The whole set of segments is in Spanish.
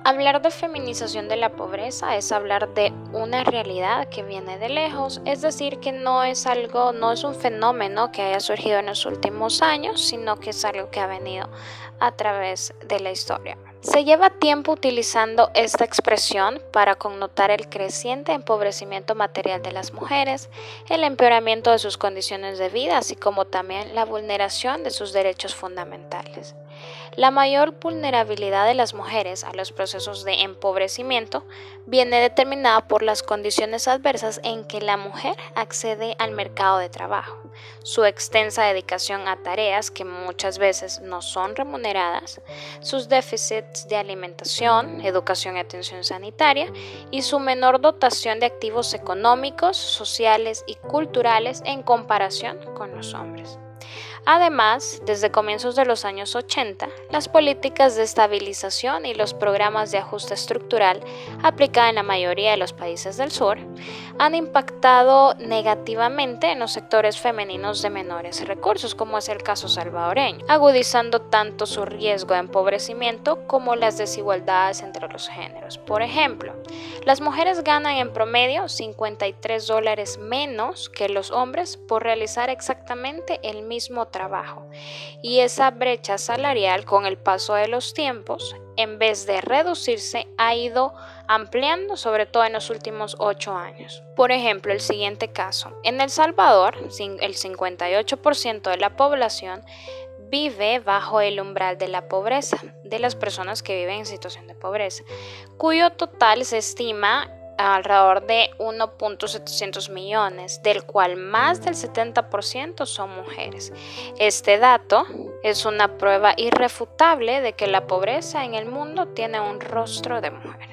Hablar de feminización de la pobreza es hablar de una realidad que viene de lejos, es decir, que no es un fenómeno que haya surgido en los últimos años, sino que es algo que ha venido a través de la historia. Se lleva tiempo utilizando esta expresión para connotar el creciente empobrecimiento material de las mujeres, el empeoramiento de sus condiciones de vida, así como también la vulneración de sus derechos fundamentales. La mayor vulnerabilidad de las mujeres a los procesos de empobrecimiento viene determinada por las condiciones adversas en que la mujer accede al mercado de trabajo, su extensa dedicación a tareas que muchas veces no son remuneradas, sus déficits de alimentación, educación y atención sanitaria y su menor dotación de activos económicos, sociales y culturales en comparación con los hombres. Además, desde comienzos de los años 80, las políticas de estabilización y los programas de ajuste estructural aplicados en la mayoría de los países del sur han impactado negativamente en los sectores femeninos de menores recursos, como es el caso salvadoreño, agudizando tanto su riesgo de empobrecimiento como las desigualdades entre los géneros. Por ejemplo, las mujeres ganan en promedio $53 menos que los hombres por realizar exactamente el mismo trabajo, y esa brecha salarial con el paso de los tiempos, en vez de reducirse, ha ido ampliando, sobre todo en los últimos 8 años. Por ejemplo, el siguiente caso: en El Salvador, el 58% de la población vive bajo el umbral de la pobreza, de las personas que viven en situación de pobreza, cuyo total se estima alrededor de 1.700 millones, del cual más del 70% son mujeres. Este dato es una prueba irrefutable de que la pobreza en el mundo tiene un rostro de mujer.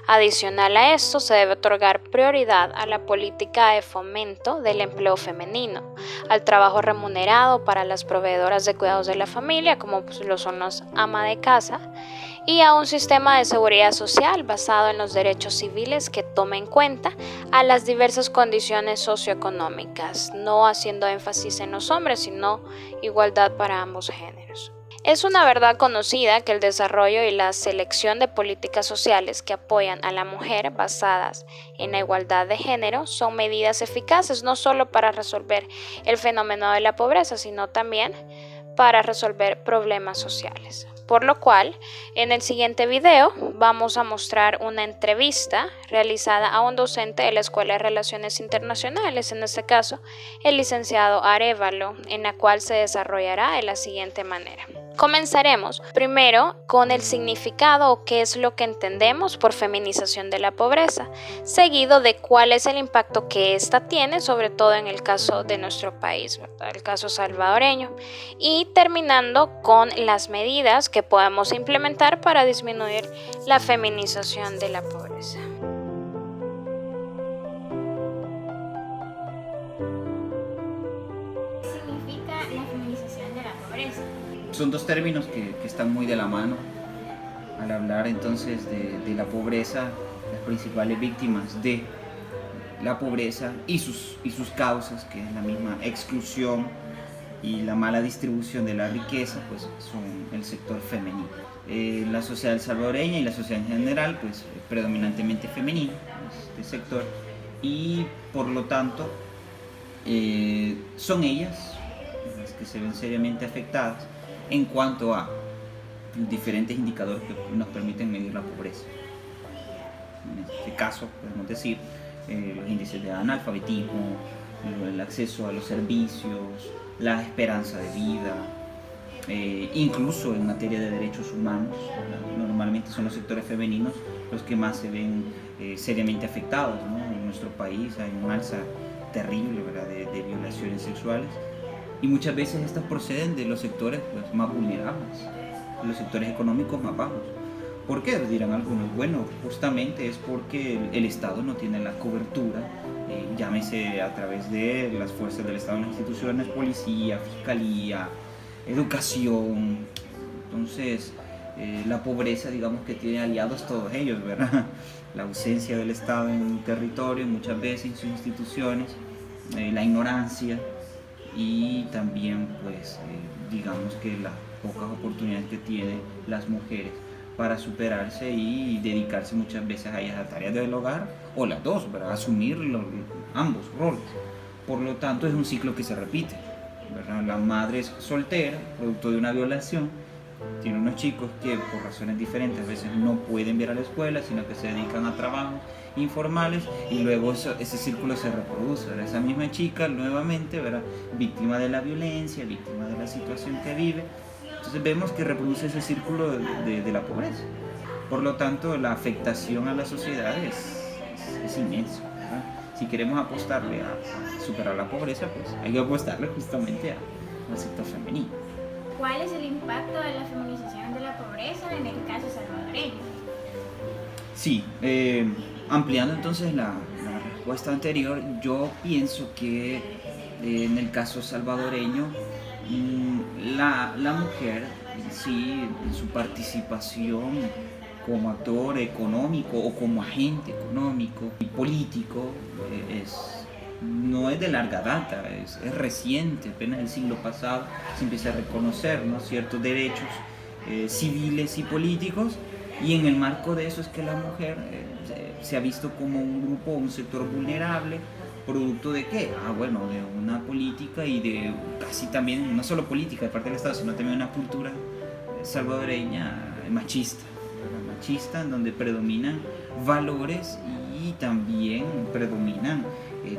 Adicional a esto, se debe otorgar prioridad a la política de fomento del empleo femenino, al trabajo remunerado para las proveedoras de cuidados de la familia, como lo son las amas de casa, y a un sistema de seguridad social basado en los derechos civiles que tome en cuenta a las diversas condiciones socioeconómicas, no haciendo énfasis en los hombres, sino igualdad para ambos géneros. Es una verdad conocida que el desarrollo y la selección de políticas sociales que apoyan a la mujer basadas en la igualdad de género son medidas eficaces no solo para resolver el fenómeno de la pobreza, sino también para resolver problemas sociales. Por lo cual, en el siguiente video vamos a mostrar una entrevista realizada a un docente de la Escuela de Relaciones Internacionales, en este caso el licenciado Arévalo, en la cual se desarrollará de la siguiente manera. Comenzaremos primero con el significado o qué es lo que entendemos por feminización de la pobreza, seguido de cuál es el impacto que ésta tiene, sobre todo en el caso de nuestro país, ¿verdad? El caso salvadoreño, y terminando con las medidas que podemos implementar para disminuir la feminización de la pobreza. ¿Qué significa la feminización de la pobreza? Son dos términos que están muy de la mano al hablar entonces de la pobreza, las principales víctimas de la pobreza y sus causas, que es la misma exclusión y la mala distribución de la riqueza, pues son el sector femenino. La sociedad salvadoreña y la sociedad en general, pues predominantemente femenino, este sector, y por lo tanto son ellas las que se ven seriamente afectadas en cuanto a diferentes indicadores que nos permiten medir la pobreza. En este caso podemos decir los índices de analfabetismo, el acceso a los servicios, la esperanza de vida, incluso en materia de derechos humanos. Normalmente son los sectores femeninos los que más se ven seriamente afectados, ¿no? En nuestro país hay un alza terrible, ¿verdad?, de violaciones sexuales, y muchas veces estas proceden de los sectores pues, más vulnerables, de los sectores económicos más bajos. ¿Por qué?, dirán algunos. Bueno, justamente es porque el Estado no tiene la cobertura, llámese a través de las fuerzas del Estado en las instituciones, policía, fiscalía, educación. Entonces, la pobreza, digamos que tiene aliados todos ellos, ¿verdad? La ausencia del Estado en un territorio, muchas veces en sus instituciones, la ignorancia y también, pues, digamos que las pocas oportunidades que tienen las mujeres para superarse y dedicarse muchas veces a ellas a tareas del hogar, o las dos, ¿verdad? Asumir ambos roles. Por lo tanto, es un ciclo que se repite, ¿verdad? La madre es soltera, producto de una violación, tiene unos chicos que por razones diferentes a veces no pueden ir a la escuela, sino que se dedican a trabajos informales, y luego ese círculo se reproduce, ¿verdad? Esa misma chica nuevamente, ¿verdad? Víctima de la violencia, víctima de la situación que vive. Entonces vemos que reproduce ese círculo de la pobreza. Por lo tanto, la afectación a la sociedad es inmensa, ¿verdad? Si queremos apostarle a superar la pobreza, pues hay que apostarle justamente al sector femenino. ¿Cuál es el impacto de la feminización de la pobreza en el caso salvadoreño? Sí, ampliando entonces la respuesta anterior, yo pienso que en el caso salvadoreño, la mujer en sí, en su participación como actor económico o como agente económico y político, no es de larga data, es reciente, apenas el siglo pasado se empieza a reconocer, ¿no?, ciertos derechos civiles y políticos, y en el marco de eso es que la mujer se ha visto como un grupo, un sector vulnerable. ¿Producto de qué? Bueno, de una política y de casi también, no solo política de parte del Estado, sino también una cultura salvadoreña machista, en donde predominan valores y también predominan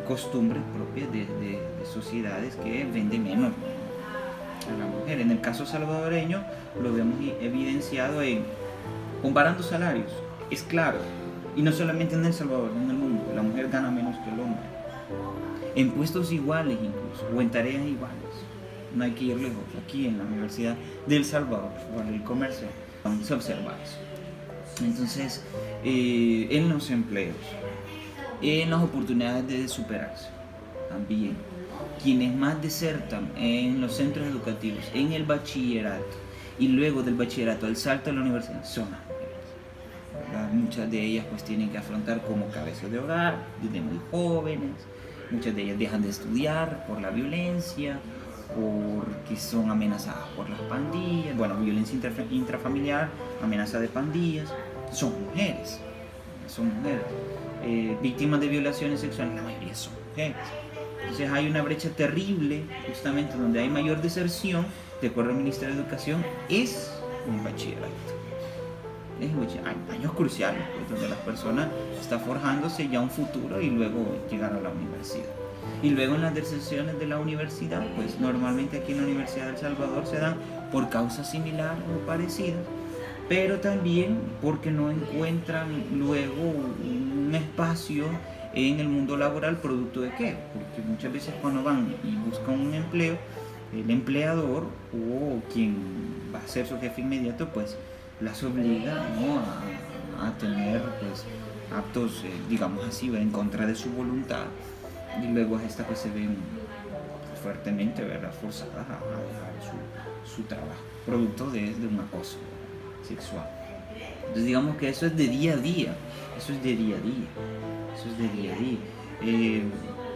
costumbres propias de sociedades que ven de menos a la mujer. En el caso salvadoreño lo vemos evidenciado comparando salarios, es claro, y no solamente en El Salvador, en el mundo, la mujer gana menos que el hombre, en puestos iguales incluso, o en tareas iguales. No hay que ir lejos, aquí en la Universidad de El Salvador, o en el comercio, se observa eso. Entonces, en los empleos, en las oportunidades de superarse, también, quienes más desertan en los centros educativos, en el bachillerato, y luego del bachillerato al salto a la universidad, son las mujeres, ¿verdad? Muchas de ellas pues tienen que afrontar como cabezas de hogar desde muy jóvenes. Muchas de ellas dejan de estudiar por la violencia, porque son amenazadas por las pandillas, violencia intrafamiliar, amenaza de pandillas. Son mujeres, víctimas de violaciones sexuales, la mayoría son mujeres. Entonces hay una brecha terrible, justamente donde hay mayor deserción, de acuerdo al Ministerio de Educación, es un bachillerato. Hay años cruciales, pues, donde la persona está forjándose ya un futuro y luego llegar a la universidad. Y luego en las deserciones de la universidad, pues normalmente aquí en la Universidad de El Salvador se dan por causas similares o parecidas, pero también porque no encuentran luego un espacio en el mundo laboral. ¿Producto de qué? Porque muchas veces cuando van y buscan un empleo, el empleador o quien va a ser su jefe inmediato, pues las obliga, ¿no?, a tener pues actos, digamos así, en contra de su voluntad, y luego estas pues se ven fuertemente, ¿verdad?, forzadas a dejar su trabajo, producto de un acoso sexual. Entonces digamos que eso es de día a día,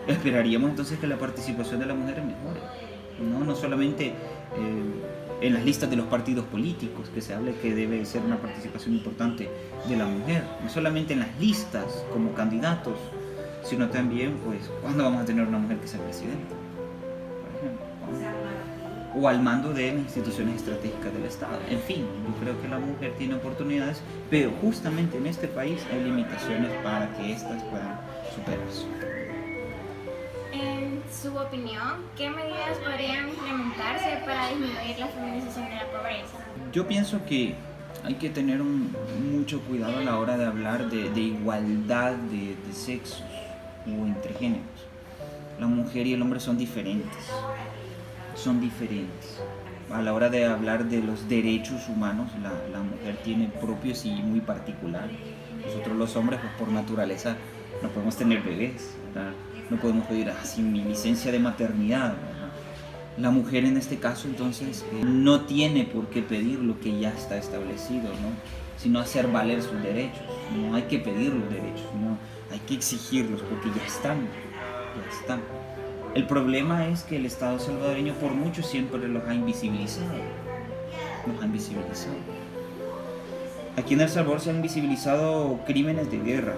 esperaríamos entonces que la participación de la mujer mejore, no solamente en las listas de los partidos políticos, que se hable que debe ser una participación importante de la mujer, no solamente en las listas como candidatos, sino también pues cuándo vamos a tener una mujer que sea presidenta, por ejemplo, o al mando de las instituciones estratégicas del Estado. En fin, yo creo que la mujer tiene oportunidades, pero justamente en este país hay limitaciones para que éstas puedan superarse. En su opinión, ¿qué medidas podrían implementarse para disminuir la feminización de la pobreza? Yo pienso que hay que tener mucho cuidado a la hora de hablar de igualdad de sexos o entre géneros. La mujer y el hombre son diferentes. A la hora de hablar de los derechos humanos, la mujer tiene propios y muy particulares. Nosotros los hombres, pues por naturaleza, no podemos tener bebés, ¿verdad? No podemos pedir así mi licencia de maternidad, ¿verdad? La mujer en este caso entonces no tiene por qué pedir lo que ya está establecido, ¿no?, sino hacer valer sus derechos. No hay que pedir los derechos, no hay que exigirlos porque ya están. El problema es que el Estado salvadoreño por mucho siempre los ha invisibilizado. Aquí en El Salvador se han invisibilizado crímenes de guerra.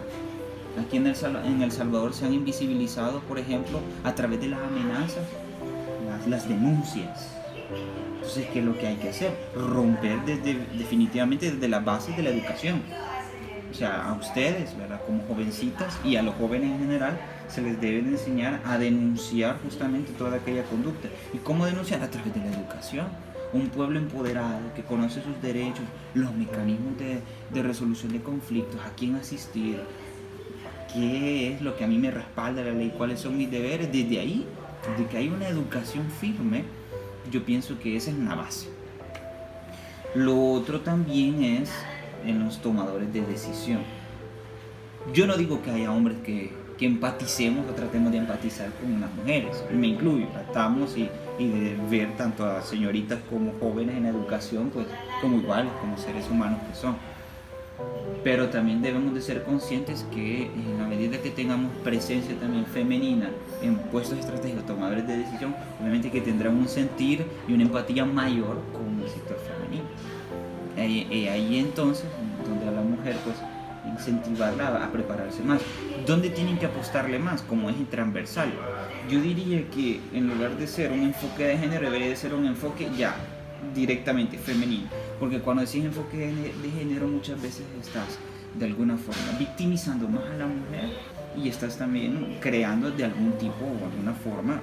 Aquí en El Salvador se han invisibilizado, por ejemplo, a través de las amenazas, las denuncias. Entonces, ¿qué es lo que hay que hacer? Romper definitivamente desde las bases de la educación. O sea, a ustedes, ¿verdad? Como jovencitas y a los jóvenes en general, se les debe enseñar a denunciar justamente toda aquella conducta. ¿Y cómo denunciar? A través de la educación. Un pueblo empoderado que conoce sus derechos, los mecanismos de resolución de conflictos, a quién asistir, qué es lo que a mí me respalda la ley, cuáles son mis deberes. Desde ahí, desde que hay una educación firme, yo pienso que esa es una base. Lo otro también es en los tomadores de decisión. Yo no digo que haya hombres que empaticemos o tratemos de empatizar con las mujeres, me incluyo, tratamos y de ver tanto a señoritas como jóvenes en educación pues como iguales, como seres humanos que son. Pero también debemos de ser conscientes que en la medida que tengamos presencia también femenina en puestos estratégicos, tomadores de decisión, obviamente que tendrán un sentir y una empatía mayor con el sector femenino. Ahí entonces, donde a la mujer pues incentivarla a prepararse más. ¿Dónde tienen que apostarle más? Como eje transversal. Yo diría que en lugar de ser un enfoque de género, debería de ser un enfoque ya directamente femenino. Porque cuando decís enfoque de género, muchas veces estás de alguna forma victimizando más a la mujer y estás también creando de algún tipo o alguna forma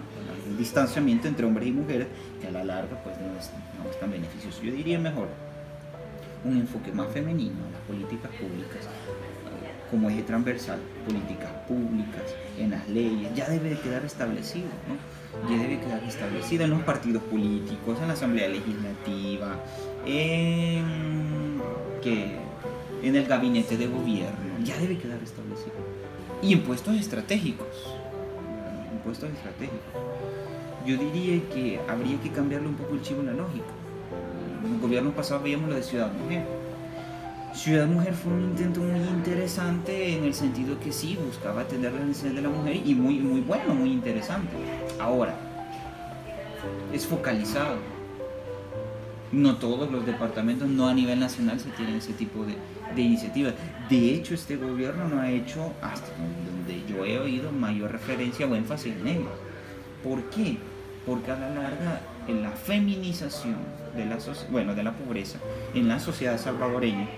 un distanciamiento entre hombres y mujeres que a la larga pues no es tan beneficioso. Yo diría mejor un enfoque más femenino en las políticas públicas, como eje transversal, políticas públicas, en las leyes, ya debe de quedar establecido, ¿no? Ya debe quedar establecido en los partidos políticos, en la Asamblea Legislativa, en el gabinete de gobierno, ya debe quedar establecido. Y en puestos estratégicos, yo diría que habría que cambiarle un poco el chivo en la lógica. En el gobierno pasado veíamos lo de Ciudad Mujer. Ciudad Mujer fue un intento muy interesante en el sentido que sí, buscaba atender las necesidades de la mujer y muy, muy bueno, muy interesante. Ahora, es focalizado. No todos los departamentos, no a nivel nacional, se tienen ese tipo de iniciativas. De hecho, este gobierno no ha hecho, hasta donde yo he oído, mayor referencia o énfasis en ello. ¿Por qué? Porque a la larga, en la feminización de la pobreza en la sociedad salvadoreña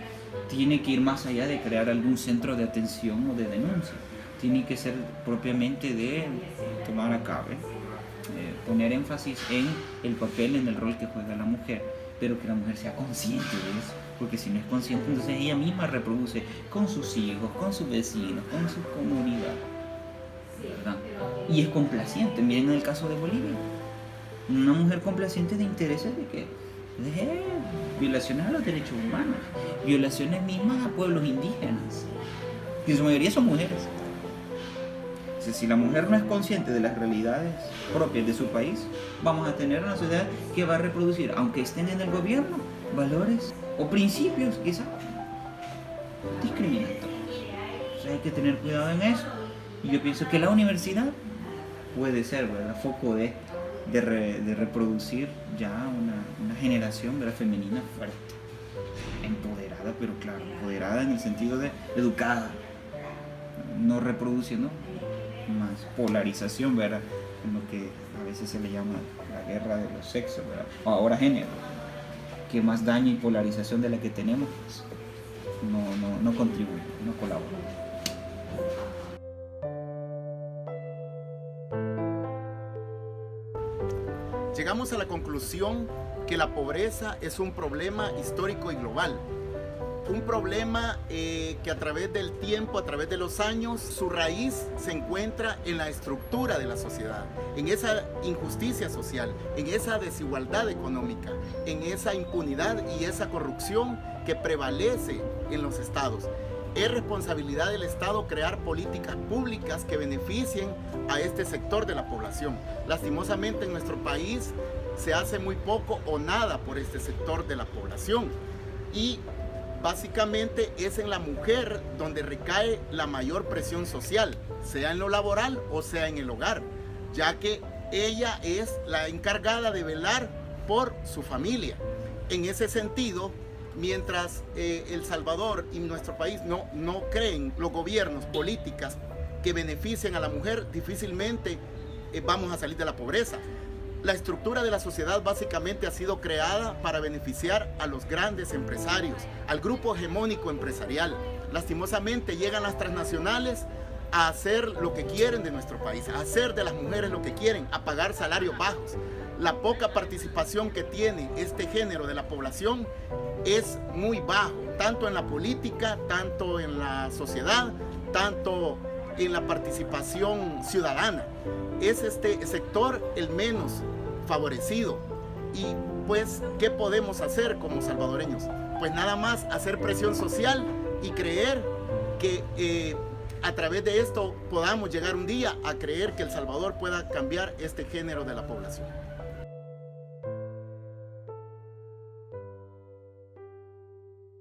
tiene que ir más allá de crear algún centro de atención o de denuncia. Tiene que ser propiamente de tomar a cabo, poner énfasis en el papel, en el rol que juega la mujer, pero que la mujer sea consciente de eso, porque si no es consciente, entonces ella misma reproduce con sus hijos, con sus vecinos, con su comunidad, ¿verdad? Y es complaciente. Miren el caso de Bolivia, una mujer complaciente de intereses de que violaciones a los derechos humanos, violaciones mismas a pueblos indígenas, que en su mayoría son mujeres. Entonces, si la mujer no es consciente de las realidades propias de su país, vamos a tener una sociedad que va a reproducir, aunque estén en el gobierno, valores o principios quizás discriminatorios. Entonces hay que tener cuidado en eso. Y yo pienso que la universidad puede ser, ¿verdad?, foco de reproducir ya una generación, ¿verdad?, femenina fuerte, empoderada, pero claro, empoderada en el sentido de educada, no reproduciendo más polarización, ¿verdad?, en lo que a veces se le llama la guerra de los sexos, ¿verdad?, o ahora género, que más daño y polarización de la que tenemos pues, no contribuye, no colabora. Llegamos a la conclusión que la pobreza es un problema histórico y global. Un problema que a través del tiempo, a través de los años, su raíz se encuentra en la estructura de la sociedad, en esa injusticia social, en esa desigualdad económica, en esa impunidad y esa corrupción que prevalece en los estados. Es responsabilidad del Estado crear políticas públicas que beneficien a este sector de la población. Lastimosamente en nuestro país se hace muy poco o nada por este sector de la población y básicamente es en la mujer donde recae la mayor presión social, sea en lo laboral o sea en el hogar, ya que ella es la encargada de velar por su familia. En ese sentido, Mientras El Salvador y nuestro país no creen los gobiernos, políticas que beneficien a la mujer, difícilmente vamos a salir de la pobreza. La estructura de la sociedad básicamente ha sido creada para beneficiar a los grandes empresarios, al grupo hegemónico empresarial. Lastimosamente llegan las transnacionales a hacer lo que quieren de nuestro país, a hacer de las mujeres lo que quieren, a pagar salarios bajos. La poca participación que tiene este género de la población es muy bajo, tanto en la política, tanto en la sociedad, tanto en la participación ciudadana. Es este sector el menos favorecido. Y pues, ¿qué podemos hacer como salvadoreños? Pues nada más hacer presión social y creer que a través de esto podamos llegar un día a creer que El Salvador pueda cambiar este género de la población.